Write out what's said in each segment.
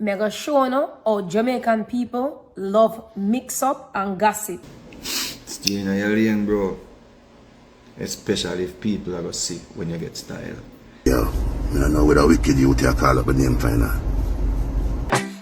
Mega show no how Jamaican people love mix up and gossip. Stay in your lane, bro. Especially if people are going sick when you get style. Yo, I don't know whether wicked youth you call up a name final.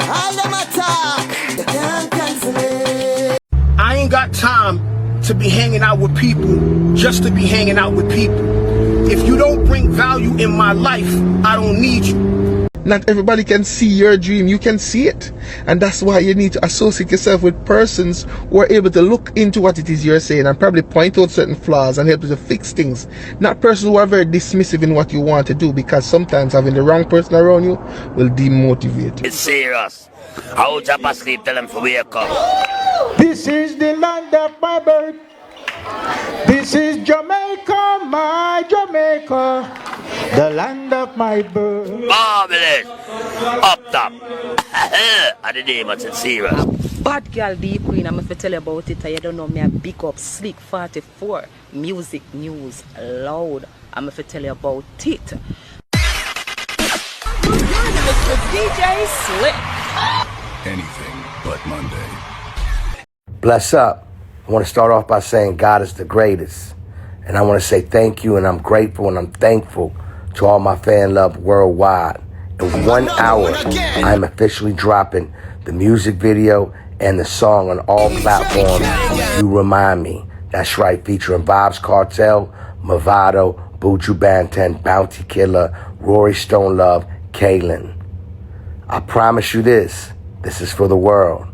All them attack, they can't cancel it. I ain't got time to be hanging out with people just to be hanging out with people. If you don't bring value in my life, I don't need you. Not everybody can see your dream. You can see it. And that's why you need to associate yourself with persons who are able to look into what it is you're saying and probably point out certain flaws and help you to fix things. Not persons who are very dismissive in what you want to do, because sometimes having the wrong person around you will demotivate you. It's serious. How jump asleep, tell them to wake up. This is the land of my birth. This is Jamaica, my Jamaica. The land of my birth. Marvelous. Up top. At the day, but it's serious. Bad girl, the queen, I'm going to tell you about it. You don't know me, I big up Slick 44. Music news loud. I'm going to tell you about it. DJ Slick. Anything but Monday. Bless up. I want to start off by saying God is the greatest. And I want to say thank you, and I'm grateful and I'm thankful to all my fan love worldwide. In 1 hour, I'm officially dropping the music video and the song on all platforms. You Remind Me. That's right, featuring Vybz Kartel, Mavado, Buju Banton, Bounty Killer, RoryStoneLove, Kaylan. I promise you this. This is for the world.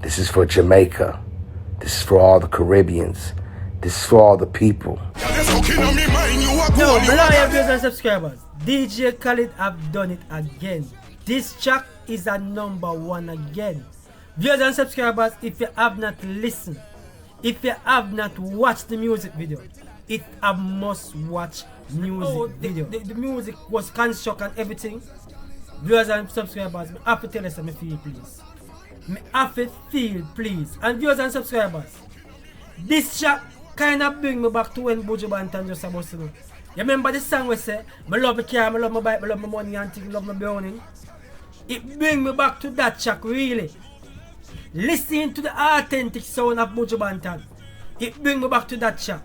This is for Jamaica. This is for all the Caribbeans. This is for all the people. Yo, loyal viewers and subscribers, DJ Khaled have done it again. This track is a #1 again. Viewers and subscribers, if you have not listened, if you have not watched the music video, it's a must-watch music video. The music was constructed and everything. Viewers and subscribers, I have to tell you something, please. Me have to feel, please. And viewers and subscribers, this track kind of bring me back to when Buju Banton just about to know. You remember the song we say, I love my car, I love my bike, I love my money and things, I love my browning. It bring me back to that track, really. Listening to the authentic sound of Buju Banton, it bring me back to that track.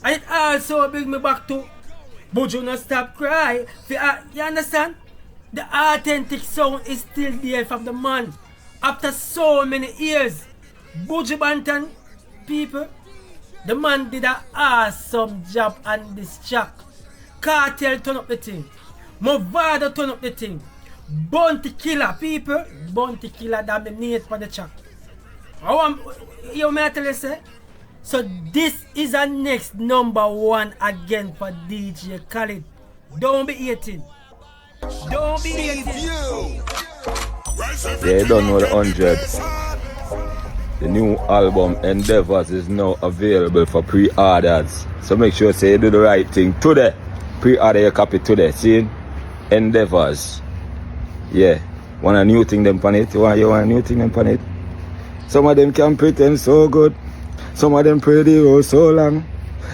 And it also bring me back to Buju No Stop Cry. You understand? The authentic sound is still there from the man. After so many years, Buju Banton people, the man did an awesome job on this track. Kartel turn up the thing. Mavado turn up the thing. Bounty Killer people, Bounty Killer dominate for the track. You may tell you say? So this is a next #1 again for DJ Khaled. Don't be hating. Don't be hating. Yeah, you don't know the 100. The new album Endeavors is now available for pre-orders. So make sure say you do the right thing today. Pre-order your copy today. See? Endeavors. Yeah. Want a new thing them on it? You want a new thing them on it? Some of them can pretend so good. Some of them pretty oh so long.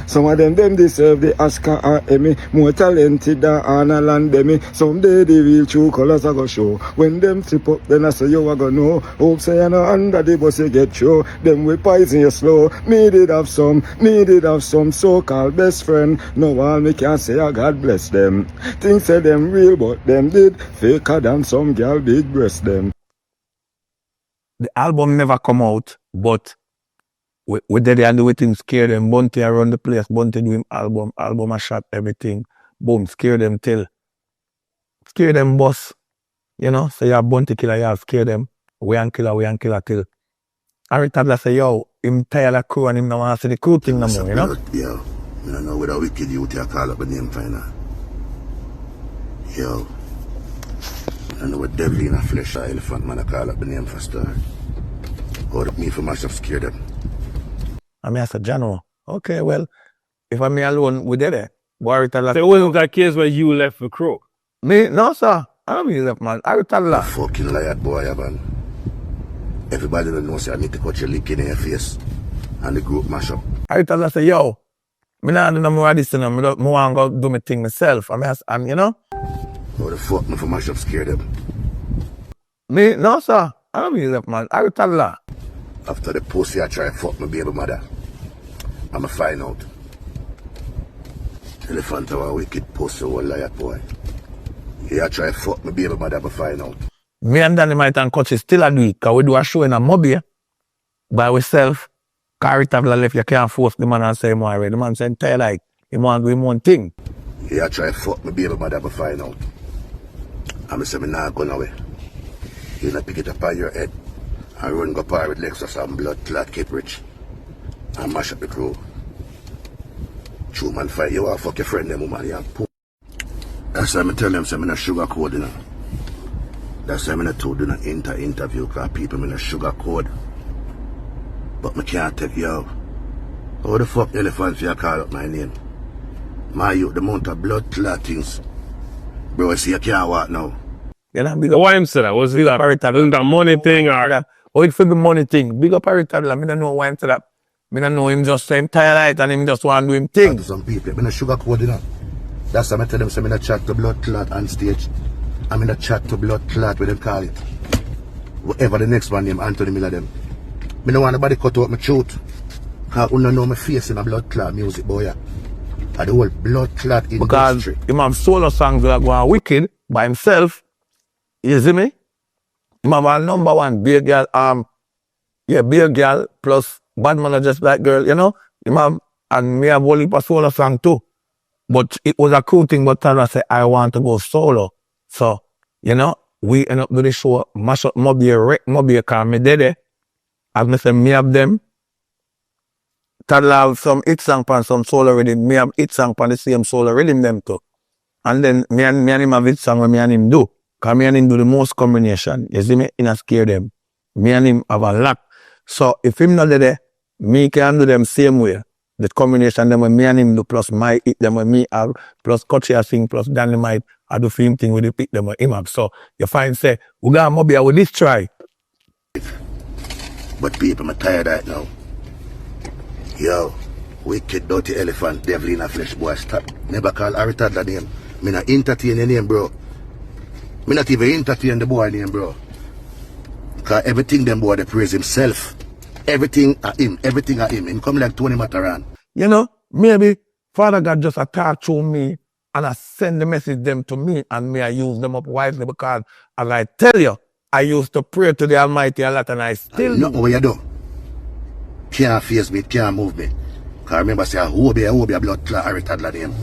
Some of them deserve the Oscar or Emmy. More talented than Arnold and Demi. Someday the real true colors are gonna show. When them trip up, then I say you are gonna know. Hope say you know under the bus you get through. Them we poison you slow. Me did have some so-called best friend. No one me can say God bless them. Things say them real, but them did faker than some girl big breast them. The album never come out, but we did and do it in Scare Dem. Bunty around the place. Bunty do him album a shot, everything. Boom, Scare Dem till. Scare Dem boss. You know, so you have Bunty Killer, you have Scare Dem. We and killer till. And Toddler say, yo, him tired of crew and him no want to see the crew thing no more, you know? Yo, I don't know whether wicked youth you call up a name final. Yo, I don't know what devil in a flesh or elephant man I call up the name for star. Hold up me for mash up Scare Dem. I mean, I said, Jano, okay, well, if I'm me alone, we did it. Worry Toddler. So it wasn't that case where you left for crew? Me? No, sir. I don't mean left, man. I will tell that. Fucking liar, boy, man. Everybody don't know, say I need to cut your lick in your face. And the group mash up. I tell her, say, yo, me not do no more of this, you know. Me want to go do my thing myself. I'm, you know? How the fuck me for mash up Scare Dem? Me? No, sir. I don't mean left, man. I will tell her. After the pussy I try to fuck my baby mother, I'ma find out. Elephant have a wicked pussy, one liar boy. Yeah, I try to fuck my baby mother, I'ma find out. Me and Dynamite and Coach still a do it, because we do a show in a Obeah by ourselves. Character left, you can't force the man and say more already. The man said, tell like, he want to do one thing. Yeah, I try to fuck my baby mother, I'ma find out. I'ma say me not going away. You not pick it up on your head and run go par with Lexus and blood clot keep rich and mash up the crew. True man fight you want fuck your friend them woman, you have poop. That's why I tell them say me not sugar code, you know. That's why I not do not interview, because people me not sugar code. But me can't take you out. How the fuck elephants you call up my name? My youth, the amount of blood clot things. Bro, I see you can't walk now. You know, big up. Why him say that? Was it the money thing or? Oh, it's for the money thing. Big up Toddler. I don't know why him say that. I don't know him just saying tired and him just want to do him thing. To some people, I'm not sugar code, you know. That's why I tell them, so I'm not chat to blood clot on stage. I'm not chat to blood clot, what they call it. Whatever the next one name, Anthony Miller them. I don't want nobody cut out my truth. Because I don't know my face in a blood clot music, boy. I the whole blood clot industry. Because him have solo songs that go on wicked by himself. You see me? Him have a number one big girl, big girl plus bad man just like girl, you know? Him have, and me have only a solo song too. But it was a cool thing, but Toddler said, I want to go solo. So, you know, we end up doing the show, mash up Obeah, because me did it. As me say, me have them. Toddler have some hit song and some solo rhythm. Me have hit song and the same solo rhythm them too. And then me and him have hit song where me and him do. Because me and him do the most combination. You see me? In a Scare Dem. Me and him have a lot. So if him not there, me can do them same way. The combination them when me and him do plus my hit them when me have plus Coachy sing plus Dynamite. I do same thing with the pick them when him have. So you find say, we got Obeah with this try. But people, I'm tired right now. Yo, wicked dirty elephant, devil in a flesh, boy, stop. Never call erupted that name. Me not entertain the name, bro. Me not even entertain the boy name, bro. Because everything them boy, they praise himself. Everything at him, everything at him. Him come like Tony Mataran. You know, maybe Father God just attach to me and I send the message them to me and me I use them up wisely because as I tell you, I used to pray to the Almighty a lot and I still know what you do. Can't face me, can't move me. Because remember say, Obeah blood clot, erupted that name.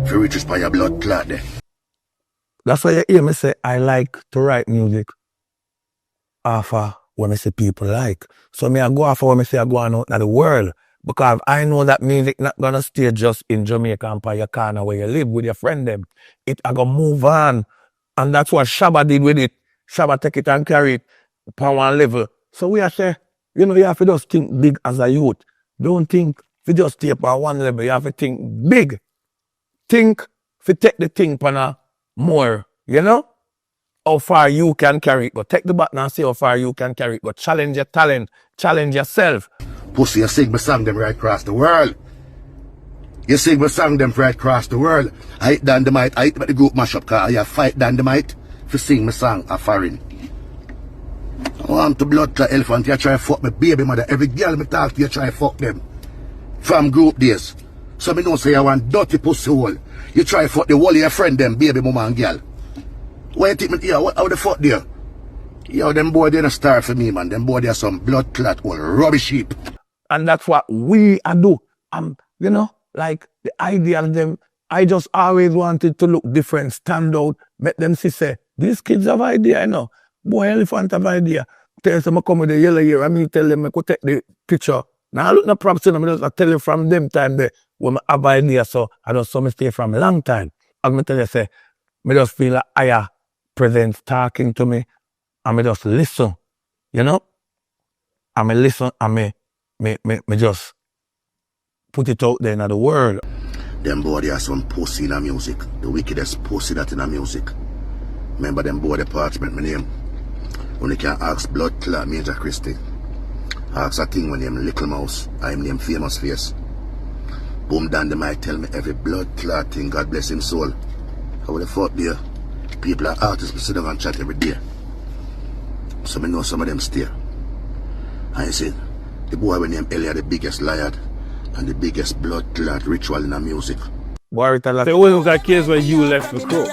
If you reach by your blood clot there. That's why you hear me say, I like to write music after what I say people like. So me I go after what I say I go on out in the world. Because I know that music not gonna stay just in Jamaica and by your corner where you live with your friend them. It I gonna move on. And that's what Shabba did with it. Shabba take it and carry it upon one level. So we are say, you know, you have to just think big as a youth. Don't think if you just stay upon one level, you have to think big. Think if you take the thing upon a more, you know, how far you can carry it. But take the button and see how far you can carry it. But challenge your talent, challenge yourself. Pussy, you sing my song them right across the world. You sing my song them right across the world. I hate Dynamite, I hate the group mashup because I fight Dynamite if you sing my song a foreign. I want to blood clot elephant, you try to fuck my baby mother. Every girl me talk to you try to fuck them. From group days. So me don't say I want dirty pussy hole. You try to fuck the whole of your friend them, baby mama and girl. Why you think me here? How the fuck there? Yo, them boy they not star for me, man. Them boy they are some blood clot old rubbish sheep. And that's what we do. You know, like the idea of them, I just always wanted to look different, stand out, make them see, say, these kids have idea, you know. Boy, elephant have idea. Tell them I come with the yellow hair, I mean tell them I could take the picture. Now I look no props in them, I tell you from them time there when I have idea, so I just saw me stay from a long time. As I tell you, say, I just feel like higher presence talking to me, and I just listen, you know? And I listen, and me just put it out there in the world. Them boy, they are some pussy in the music. The wickedest pussy that in the music. Remember them boy, the parchment, my name. When you can ask blood clot, Major Christie. Ask a thing when name Little Mouse. I'm name Famous Face. Boom down they might tell me every blood clot thing, God bless him soul. How the fuck there? People are artists, we sit down and chat every day. So I know some of them stay. And you see, the boy when named Elia the biggest liar and the biggest blood clot ritual in the music. Boy, tell us. So it wasn't that case when you left the crew.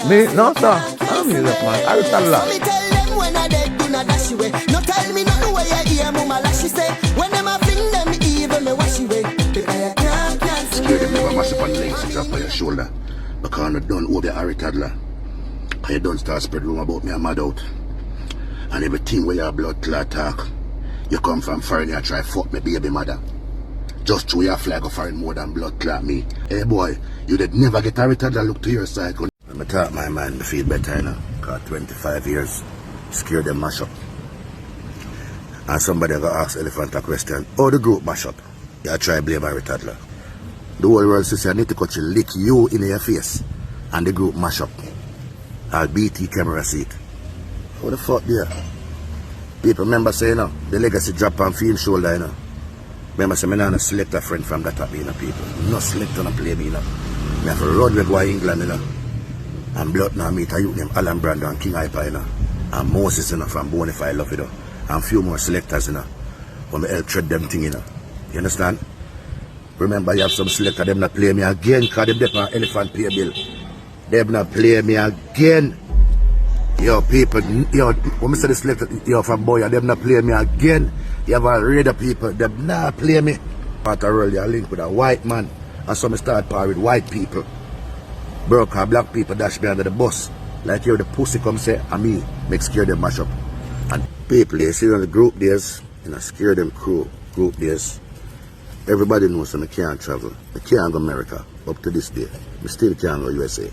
Me? No, sir. I don't mean that, man. I tell So me tell them when I dead, do not dash away. No tell me nothing where you hear mama like she say. When them a fling them even me wash away. Because I can't cancel. Scare them never mash up on legs, it's up on your shoulder. Because I don't Obeah Toddler. And you don't start spread rumor about me, I'm mad out. And everything where your blood clot talk, you come from foreign, you try fuck me baby mother. Just through your flag of foreign more than blood clot me. Hey boy, you did never get a retarded look to your cycle. Let me talk my mind, me feel better now. Cause 25 years, Scare Dem mash up. And somebody got ask Elephant a question, how the group mash up? You try blame a retarded. The whole world says I need to cut you, lick you in your face. And the group mash up. I'll BT camera seat. What the fuck there? People remember saying, the legacy drop on field shoulder, you know. Remember saying, I'm not select a friend from that top, you know, people. No select on a play me, you know. I have to run with boy England, you know. And blood now meet a youth named Alan Brandon and King Hyper, you know. And Moses, you know, from Bonify Love, you know. And few more selectors, you know. When I help tread them thing, you know. You understand? Remember, you have some selector, them not play me again, because them dep on elephant pay bill. Them not play me again. Yo, people, yo, when I say the selector, yo, from boy, them not play me again. You have a radar people, them not play me. Part of earlier link with a white man, and some start par with white people. Broke and black people dash me under the bus. Like you, the pussy come say, and me, make Scare Dem mash up. And people, they see on the group days, in a Scare Dem Crew group days, everybody knows that I can't travel. I can't go America up to this day. I still can't go USA.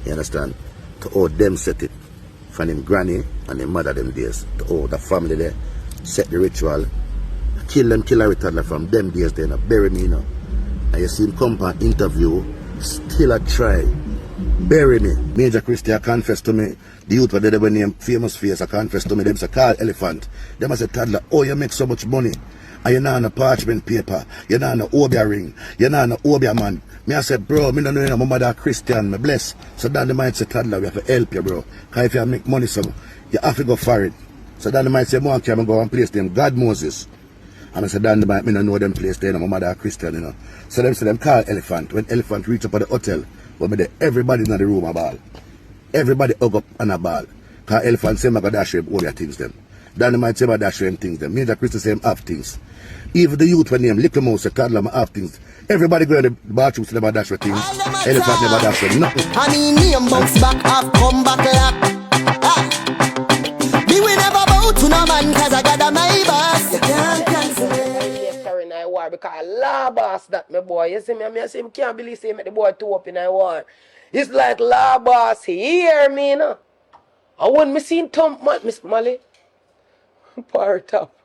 You understand? To all them set it. From him granny and him mother them days. To all the family there. Set the ritual. Kill them, kill a retarded from them days then. Bury me, you know. And you see him come for an interview. Still a try. Bury me. Major Christian confessed to me. The youth were there when name famous face. I confessed to me. Them say call elephant. Them say Toddler. Oh, you make so much money. And you're not on a parchment paper. You're not on an Obeah ring. You're not on an Obeah man. Me I said, bro, me don't know my mother Christian. Me bless. So then the mind say, Toddler, we have to help you, bro. Because if you make money, so you have to go for it. So then the mind say, Monkey, I'm going to go and place them. God Moses. And I said, then the mind, me don't know them place there. My mother Christian, you know. So them say, them call elephant. When elephant reach up at the hotel, but me there, everybody in the room a ball. Everybody hug up on a ball. Because elephant say, I'm going to dash them all your things them. Then the mind say, I'm dash them things them. Major Christian say, I'm have things. Even the youth when name Little Mouse say, Toddler, I have things. Everybody go to the bathroom to never dash for things. Elephant never dash for nothing. I mean, name bounce back, have come back like. Me will never bow to no man, cause I got a my boss. You can't cancel it. Carrying I war because law boss that my boy. You see me, I say, can't believe say me the boy too up in I war. It's like law boss here, me, you know. And when me seen Tom, Miss Malie, power top,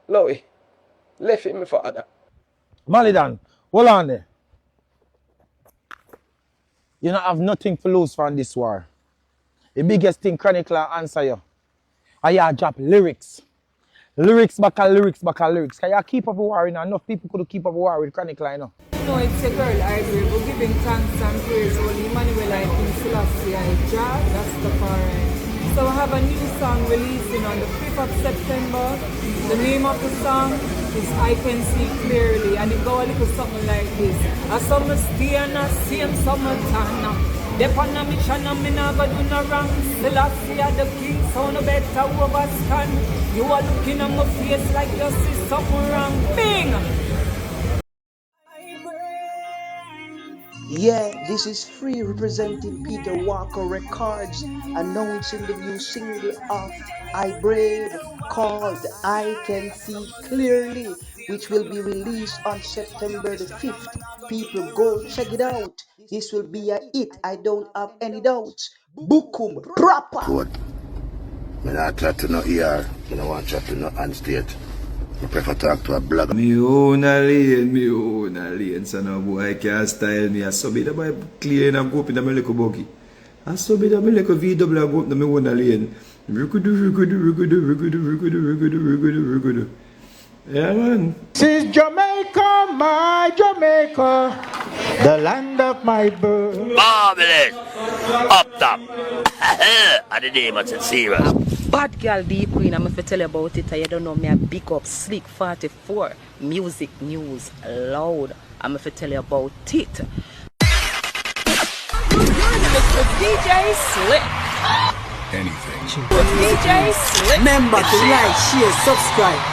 Louie, left him my father. Malie Don, hold on there. You don't have nothing to lose from this war. The biggest thing Chronicler answer you. And you drop lyrics. Lyrics back and lyrics back and lyrics. Can you keep up a war? You know? Enough people could keep up a war with Chronicler, you know. No, it's a girl, Ibrave. We're giving thanks and praise. Only Emmanuel, I think, Selassie, that's the part. So I have a new song releasing on the 5th of September. The name of the song is I Can See Clearly, and it go a little something like this. A summer stay and a same summertime. Dep on a mission and me never do no wrong. Selassie are the king, so no better overstand. You are looking at my face like you see something wrong. Bing! Yeah, this is Free representing Peter Walker Records, announcing the new single of Ibrave called I Can See Clearly, which will be released on September the 5th. People, go check it out. This will be a hit, I don't have any doubts. Bukum proper. Good. I don't chat to no ER, I don't want to chat to no on-state. I prefer talk to a blogger. Me own a lane, so no boy can't style me. I saw me the boy clean and go up in the little buggy. I saw me the little VW and go up in my own lane. Yeah, man. This is Jamaica, my Jamaica, the land of my birth. Marvelous. Up top. At the name of serious. Bad girl deep queen, I'm tell you about it. You don't know me. I big up Slick 44. Music news loud. I'm tell you about it. DJ Slick. Anything. DJ Slick. Remember to like, share, subscribe,